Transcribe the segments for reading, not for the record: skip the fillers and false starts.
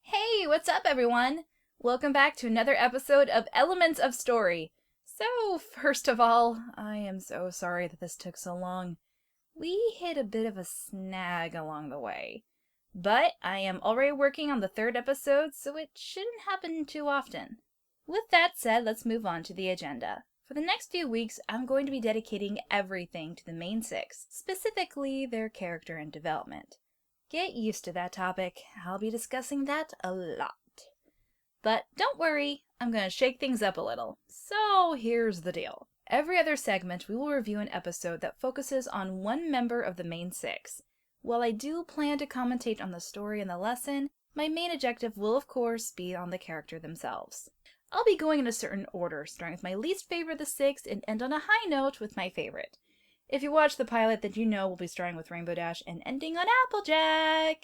Hey, what's up everyone? Welcome back to another episode of Elements of Story. So, first of all, I am so sorry that this took so long. We hit a bit of a snag along the way. But I am already working on the third episode, so it shouldn't happen too often. With that said, let's move on to the agenda. For the next few weeks, I'm going to be dedicating everything to the main six, specifically their character and development. Get used to that topic. I'll be discussing that a lot. But don't worry, I'm going to shake things up a little. So here's the deal. Every other segment, we will review an episode that focuses on one member of the main six. While I do plan to commentate on the story and the lesson, my main objective will of course be on the character themselves. I'll be going in a certain order, starting with my least favorite of the six and end on a high note with my favorite. If you watch the pilot, then you know we'll be starting with Rainbow Dash and ending on Applejack!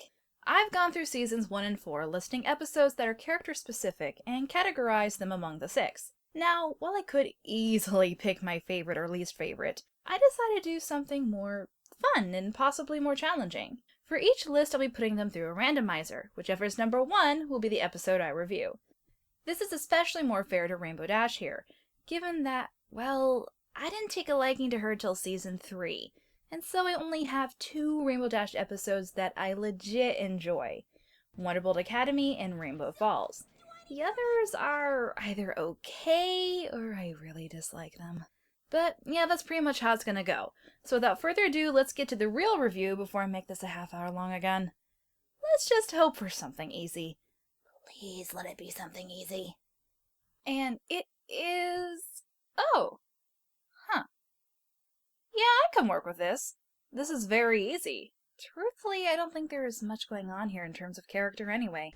I've gone through seasons 1 and 4, listing episodes that are character-specific, and categorized them among the six. Now, while I could easily pick my favorite or least favorite, I decided to do something more fun and possibly more challenging. For each list, I'll be putting them through a randomizer. Whichever is number 1 will be the episode I review. This is especially more fair to Rainbow Dash here, given that, well, I didn't take a liking to her till season 3, and so I only have 2 Rainbow Dash episodes that I legit enjoy. Wonderbolt Academy and Rainbow Falls. The others are either okay, or I really dislike them. But yeah, that's pretty much how it's gonna go. So without further ado, let's get to the real review before I make this a half hour long again. Let's just hope for something easy. Please let it be something easy. And it is... oh! Huh. Yeah, I can work with this. This is very easy. Truthfully, I don't think there is much going on here in terms of character anyway.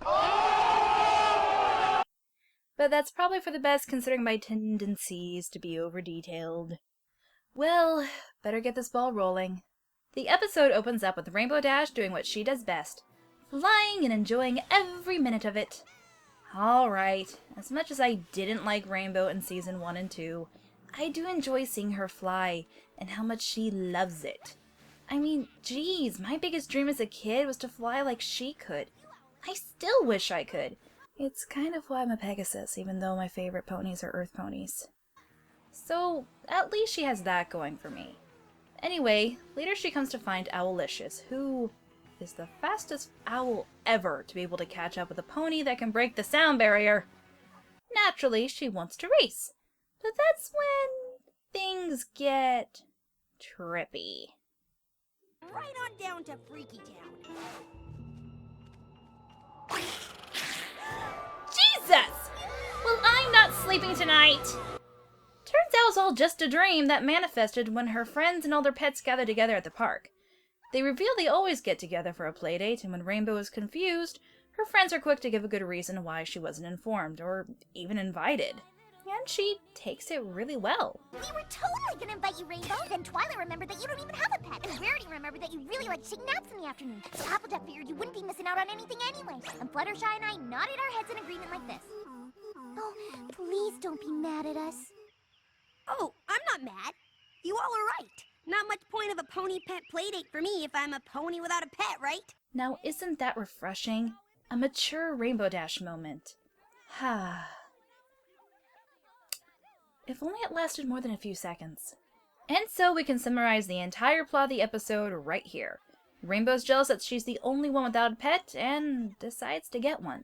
But that's probably for the best considering my tendencies to be over-detailed. Well, better get this ball rolling. The episode opens up with Rainbow Dash doing what she does best, flying and enjoying every minute of it. Alright, as much as I didn't like Rainbow in season 1 and 2, I do enjoy seeing her fly, and how much she loves it. I mean, geez, my biggest dream as a kid was to fly like she could. I still wish I could. It's kind of why I'm a Pegasus, even though my favorite ponies are Earth ponies. So, at least she has that going for me. Anyway, later she comes to find Owlicious, who is the fastest owl ever to be able to catch up with a pony that can break the sound barrier. Naturally, she wants to race. But that's when things get trippy. Right on down to Freaky Town. Jesus! Well, I'm not sleeping tonight! Turns out it was all just a dream that manifested when her friends and all their pets gathered together at the park. They reveal they always get together for a playdate, and when Rainbow is confused, her friends are quick to give a good reason why she wasn't informed, or even invited. And she takes it really well. We were totally gonna invite you, Rainbow. Then Twilight remembered that you don't even have a pet. And Rarity remembered that you really like to take naps in the afternoon. So Applejack figured you wouldn't be missing out on anything anyway. And Fluttershy and I nodded our heads in agreement like this. Oh, please don't be mad at us. Oh, I'm not mad. You all are right. Not much point of a pony pet playdate for me if I'm a pony without a pet, right? Now, isn't that refreshing? A mature Rainbow Dash moment. Ha. If only it lasted more than a few seconds. And so we can summarize the entire plot of the episode right here. Rainbow's jealous that she's the only one without a pet, and decides to get one.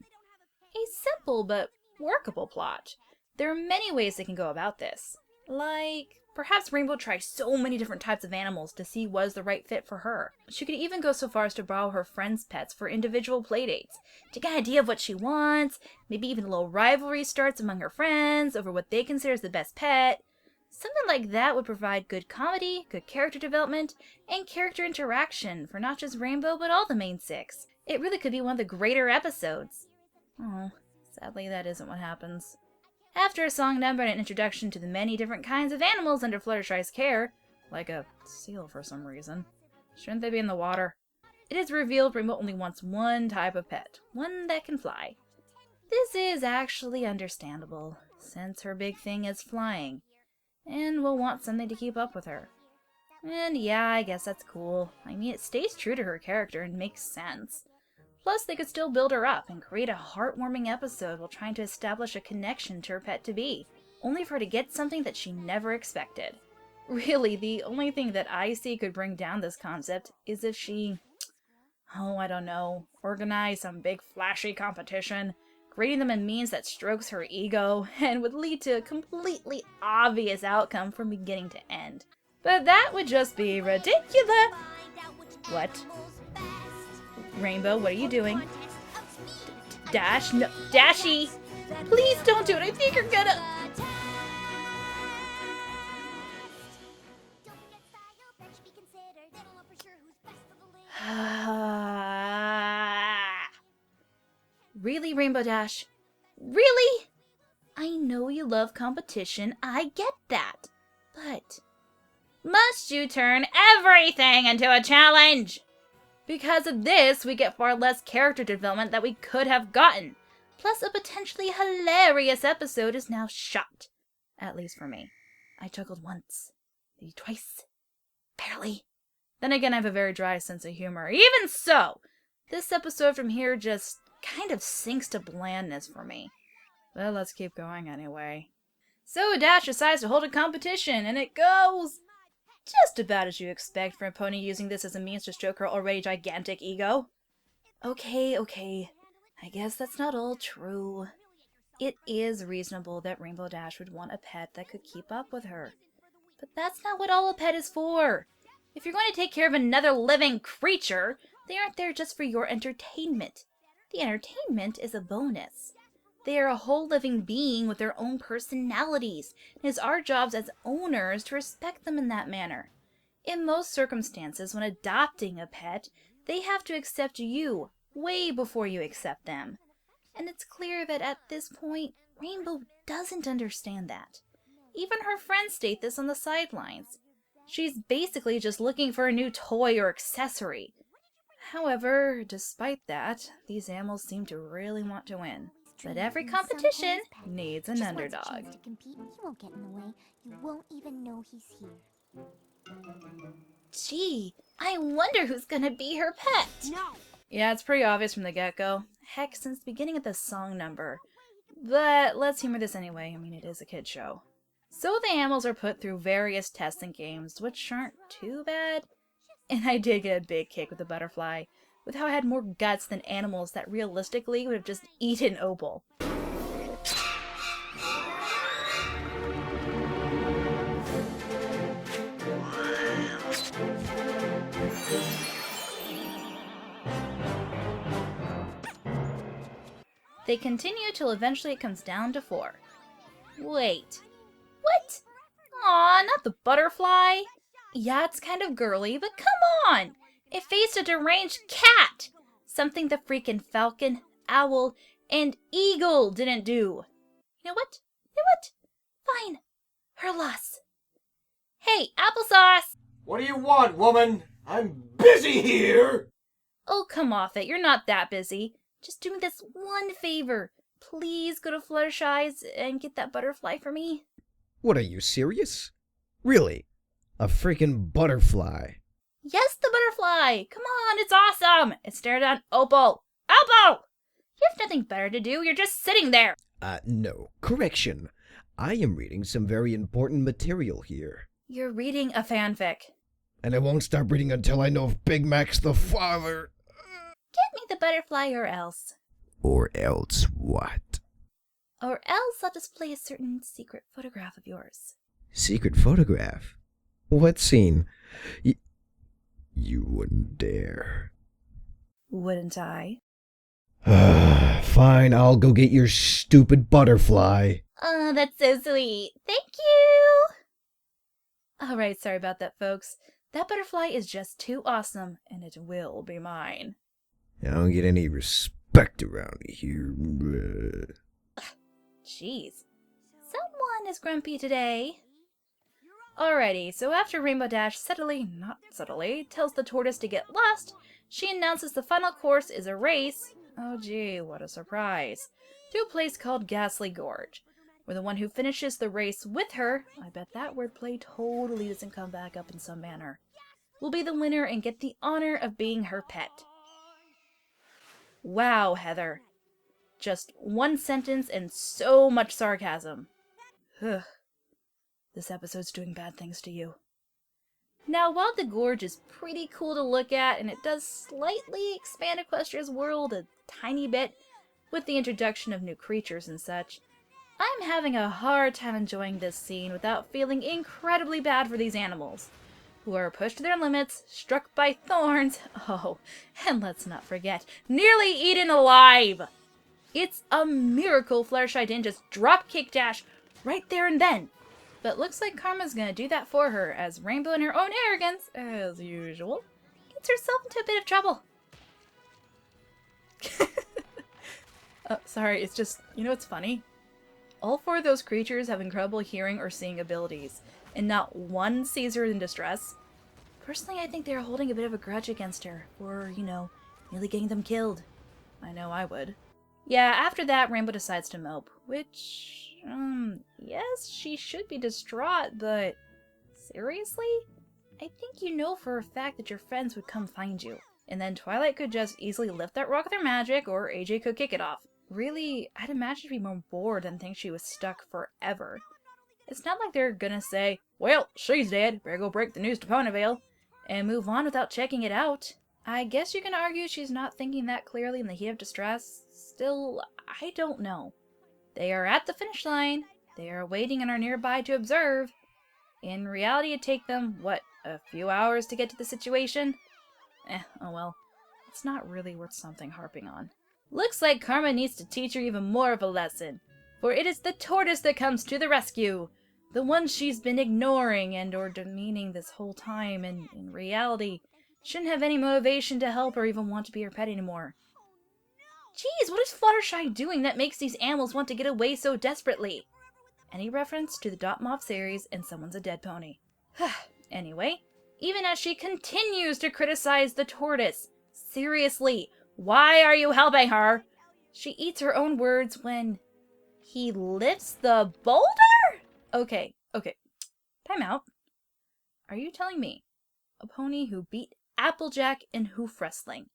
A simple but workable plot. There are many ways they can go about this. Like, perhaps Rainbow tries so many different types of animals to see what is the right fit for her. She could even go so far as to borrow her friends' pets for individual playdates, to get an idea of what she wants, maybe even a little rivalry starts among her friends over what they consider as the best pet. Something like that would provide good comedy, good character development, and character interaction for not just Rainbow but all the main six. It really could be one of the greater episodes. Oh, sadly that isn't what happens. After a song number and an introduction to the many different kinds of animals under Fluttershy's care, like a seal for some reason, shouldn't they be in the water? It is revealed Rainbow only wants one type of pet, one that can fly. This is actually understandable, since her big thing is flying, and will want something to keep up with her. And yeah, I guess that's cool. I mean, it stays true to her character and makes sense. Plus, they could still build her up and create a heartwarming episode while trying to establish a connection to her pet-to-be, only for her to get something that she never expected. Really, the only thing that I see could bring down this concept is if she, I don't know, organized some big flashy competition, grading them in means that strokes her ego, and would lead to a completely obvious outcome from beginning to end. But that would just be ridiculous! What? Rainbow, what are you doing? Dash, no, Dashy! Please don't do it, I think you're gonna... Really, Rainbow Dash? Really? I know you love competition, I get that. But must you turn everything into a challenge? Because of this, we get far less character development that we could have gotten. Plus, a potentially hilarious episode is now shot. At least for me. I chuckled once, maybe twice, barely. Then again, I have a very dry sense of humor. Even so, this episode from here just kind of sinks to blandness for me. But let's keep going anyway. So Dash decides to hold a competition, and it goes just about as you expect for a pony using this as a means to stroke her already gigantic ego. Okay, I guess that's not all true. It is reasonable that Rainbow Dash would want a pet that could keep up with her. But that's not what all a pet is for. If you're going to take care of another living creature, they aren't there just for your entertainment. The entertainment is a bonus. They are a whole living being with their own personalities, and it's our jobs as owners to respect them in that manner. In most circumstances, when adopting a pet, they have to accept you way before you accept them. And it's clear that at this point, Rainbow doesn't understand that. Even her friends state this on the sidelines. She's basically just looking for a new toy or accessory. However, despite that, these animals seem to really want to win. But every competition needs an underdog. To compete, and he won't get in the way. You won't even know he's here. Gee, I wonder who's gonna be her pet. No! Yeah, it's pretty obvious from the get-go. Heck, since the beginning of the song number. But let's humor this anyway. I mean, it is a kid show. So the animals are put through various tests and games, which aren't too bad. And I did get a big kick with the butterfly, with how it had more guts than animals that realistically would have just eaten Opal. They continue till eventually it comes down to 4. Wait. What? Aw, not the butterfly. Yeah, it's kind of girly, but come on! It faced a deranged cat! Something the freaking falcon, owl, and eagle didn't do. You know what? Fine. Her loss. Hey, Applesauce! What do you want, woman? I'm busy here! Oh, come off it. You're not that busy. Just do me this one favor. Please go to Fluttershy's and get that butterfly for me. What, are you serious? Really? A freaking butterfly? Yes, the butterfly! Come on, it's awesome! It stared at Opal. Opal! You have nothing better to do. You're just sitting there. No. Correction. I am reading some very important material here. You're reading a fanfic. And I won't stop reading until I know if Big Mac's the father. Get me the butterfly or else. Or else what? Or else I'll display a certain secret photograph of yours. Secret photograph? What scene? You wouldn't dare. Wouldn't I? Fine, I'll go get your stupid butterfly. Oh, that's so sweet. Thank you! Alright, sorry about that, folks. That butterfly is just too awesome, and it will be mine. I don't get any respect around here. Jeez. Someone is grumpy today. Alrighty, so after Rainbow Dash not subtly, tells the tortoise to get lost, she announces the final course is a race, oh gee, what a surprise, to a place called Ghastly Gorge. or the one who finishes the race with her, I bet that wordplay totally doesn't come back up in some manner, will be the winner and get the honor of being her pet. Wow, Heather. Just one sentence and so much sarcasm. Ugh. This episode's doing bad things to you. Now, while the gorge is pretty cool to look at, and it does slightly expand Equestria's world a tiny bit with the introduction of new creatures and such, I'm having a hard time enjoying this scene without feeling incredibly bad for these animals, who are pushed to their limits, struck by thorns, oh, and let's not forget, nearly eaten alive! It's a miracle Fluttershy didn't just drop-kick Dash right there and then. But looks like Karma's gonna do that for her, as Rainbow in her own arrogance, as usual, gets herself into a bit of trouble. Oh, sorry, it's just, you know what's funny? All 4 of those creatures have incredible hearing or seeing abilities, and not one sees her in distress. Personally, I think they're holding a bit of a grudge against her, for, you know, nearly getting them killed. I know I would. Yeah, after that, Rainbow decides to mope, which, yes, she should be distraught, but seriously? I think you know for a fact that your friends would come find you. And then Twilight could just easily lift that rock with her magic, or AJ could kick it off. Really, I'd imagine she'd be more bored than think she was stuck forever. It's not like they're gonna say, well, she's dead, better go break the news to Ponyville, and move on without checking it out. I guess you can argue she's not thinking that clearly in the heat of distress. Still, I don't know. They are at the finish line. They are waiting and are nearby to observe. In reality, it'd take them, what, a few hours to get to the situation? Oh well. It's not really worth something harping on. Looks like Karma needs to teach her even more of a lesson, for it is the tortoise that comes to the rescue. The one she's been ignoring and or demeaning this whole time, and in reality, shouldn't have any motivation to help or even want to be her pet anymore. Geez, what is Fluttershy doing that makes these animals want to get away so desperately? Any reference to the Dot Moth series and someone's a dead pony. Anyway, even as she continues to criticize the tortoise, seriously, why are you helping her? She eats her own words when he lifts the boulder? Okay. Time out. Are you telling me a pony who beat Applejack in hoof wrestling,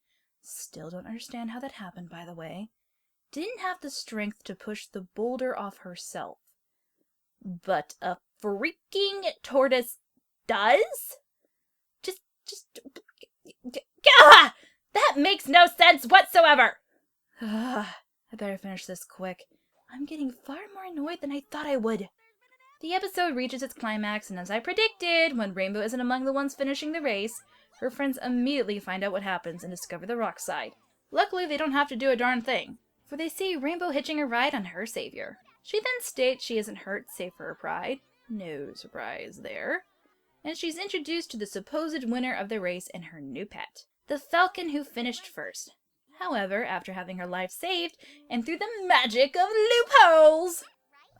still don't understand how that happened, by the way, didn't have the strength to push the boulder off herself, but a freaking tortoise does? Gah! That makes no sense whatsoever! I better finish this quick. I'm getting far more annoyed than I thought I would. The episode reaches its climax, and as I predicted, when Rainbow isn't among the ones finishing the race, her friends immediately find out what happens and discover the rock side. Luckily, they don't have to do a darn thing, for they see Rainbow hitching a ride on her savior. She then states she isn't hurt save for her pride. No surprise there. And she's introduced to the supposed winner of the race and her new pet, the falcon who finished first. However, after having her life saved, and through the magic of loopholes...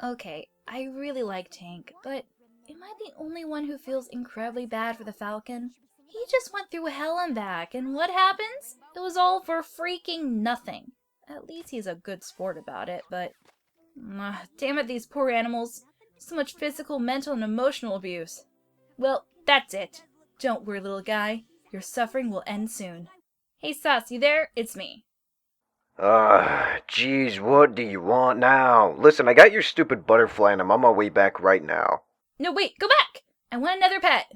Okay, I really like Tank, but am I the only one who feels incredibly bad for the falcon? He just went through hell and back, and what happens? It was all for freaking nothing. At least he's a good sport about it, but... damn it, these poor animals. So much physical, mental, and emotional abuse. Well, that's it. Don't worry, little guy. Your suffering will end soon. Hey, Sauce, you there? It's me. Geez, what do you want now? Listen, I got your stupid butterfly and I'm on my way back right now. No, wait, go back! I want another pet!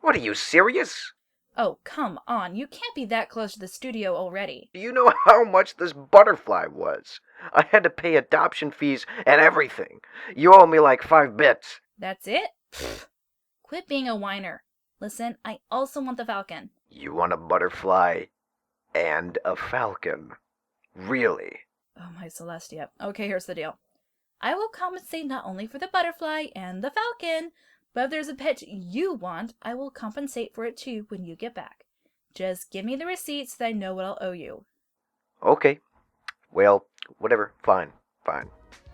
What, are you serious? Oh, come on. You can't be that close to the studio already. Do you know how much this butterfly was? I had to pay adoption fees and everything. You owe me like 5 bits. That's it? Pfft. Quit being a whiner. Listen, I also want the falcon. You want a butterfly and a falcon? Really? Oh, my Celestia. Okay, here's the deal. I will compensate not only for the butterfly and the falcon, but if there's a pet you want, I will compensate for it too when you get back. Just give me the receipts so that I know what I'll owe you. Okay. Well, whatever. Fine.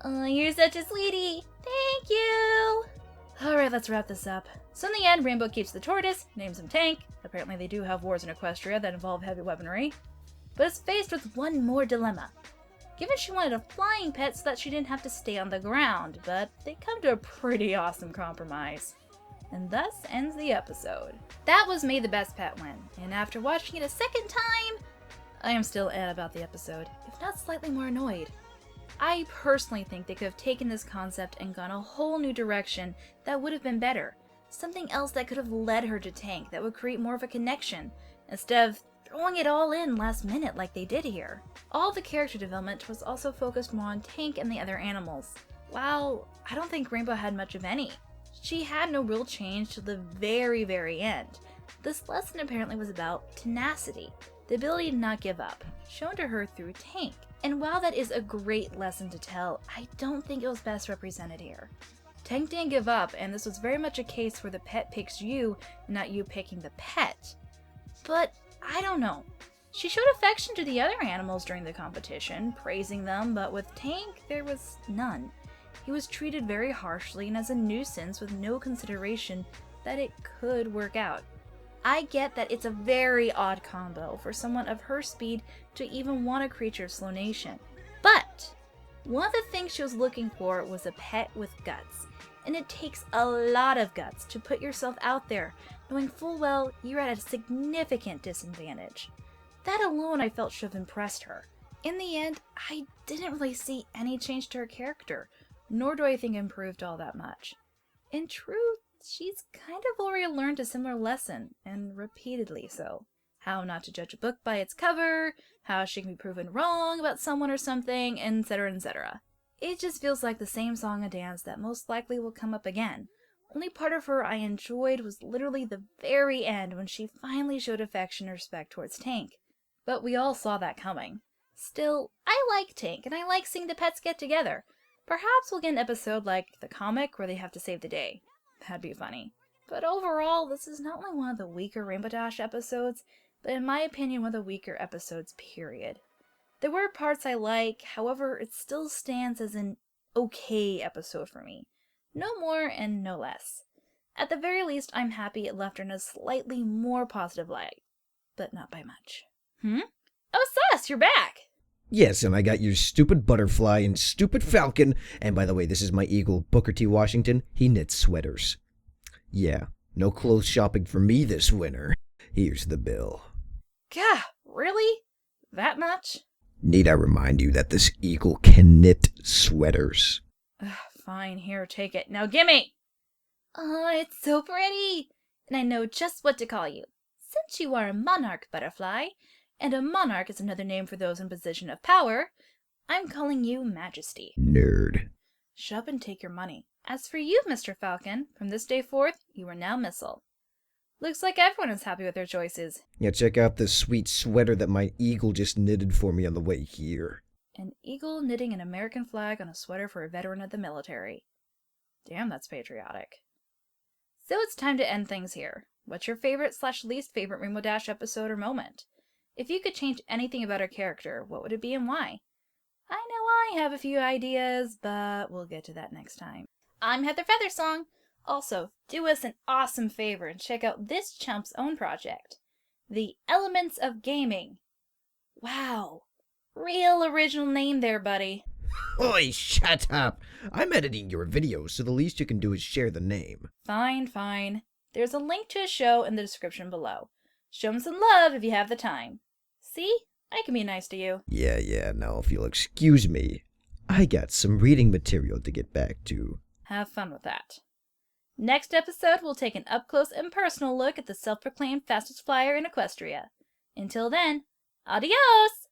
Oh, you're such a sweetie. Thank you. Alright, let's wrap this up. So in the end, Rainbow keeps the tortoise, names him Tank. Apparently they do have wars in Equestria that involve heavy weaponry. But is faced with one more dilemma. given she wanted a flying pet so that she didn't have to stay on the ground, but they come to a pretty awesome compromise. And thus ends the episode. That was May the Best Pet win, and after watching it a second time, I am still mad about the episode, if not slightly more annoyed. I personally think they could have taken this concept and gone a whole new direction that would have been better. Something else that could have led her to Tank that would create more of a connection, instead of throwing it all in last minute like they did here. All the character development was also focused more on Tank and the other animals. While I don't think Rainbow had much of any. She had no real change to the very, very end. This lesson apparently was about tenacity, the ability to not give up, shown to her through Tank. And while that is a great lesson to tell, I don't think it was best represented here. Tank didn't give up, and this was very much a case where the pet picks you, and not you picking the pet. But I don't know. She showed affection to the other animals during the competition, praising them, but with Tank, there was none. He was treated very harshly and as a nuisance with no consideration that it could work out. I get that it's a very odd combo for someone of her speed to even want a creature of slow nation. But one of the things she was looking for was a pet with guts. And it takes a lot of guts to put yourself out there, knowing full well you're at a significant disadvantage. That alone I felt should have impressed her. In the end, I didn't really see any change to her character, nor do I think it improved all that much. In truth, she's kind of already learned a similar lesson, and repeatedly so. How not to judge a book by its cover, how she can be proven wrong about someone or something, etc., etc. It just feels like the same song and dance that most likely will come up again. Only part of her I enjoyed was literally the very end when she finally showed affection and respect towards Tank. But we all saw that coming. Still, I like Tank, and I like seeing the pets get together. Perhaps we'll get an episode like the comic where they have to save the day. That'd be funny. But overall, this is not only one of the weaker Rainbow Dash episodes, but in my opinion one of the weaker episodes, period. There were parts I like, however, it still stands as an okay episode for me. No more and no less. At the very least, I'm happy it left her in a slightly more positive light. But not by much. Oh, Sus, you're back! Yes, and I got your stupid butterfly and stupid falcon, and by the way, this is my eagle, Booker T. Washington. He knits sweaters. Yeah, no clothes shopping for me this winter. Here's the bill. Gah, really? That much? Need I remind you that this eagle can knit sweaters? Fine, here, take it. Now gimme! Oh, it's so pretty! And I know just what to call you. Since you are a monarch butterfly, and a monarch is another name for those in position of power, I'm calling you Majesty. Nerd. Shut up and take your money. As for you, Mr. Falcon, from this day forth, you are now Missile. Looks like everyone is happy with their choices. Yeah, check out this sweet sweater that my eagle just knitted for me on the way here. An eagle knitting an American flag on a sweater for a veteran of the military. Damn, that's patriotic. So it's time to end things here. What's your favorite/least favorite Rainbow Dash episode or moment? If you could change anything about her character, what would it be and why? I know I have a few ideas, but we'll get to that next time. I'm Heather Feathersong. Also, do us an awesome favor and check out this chump's own project, The Elements of Gaming. Wow, real original name there, buddy. Oi, shut up! I'm editing your videos, so the least you can do is share the name. Fine, fine. There's a link to a show in the description below. Show him some love if you have the time. See? I can be nice to you. Yeah, now if you'll excuse me, I got some reading material to get back to. Have fun with that. Next episode, we'll take an up-close and personal look at the self-proclaimed fastest flyer in Equestria. Until then, adios!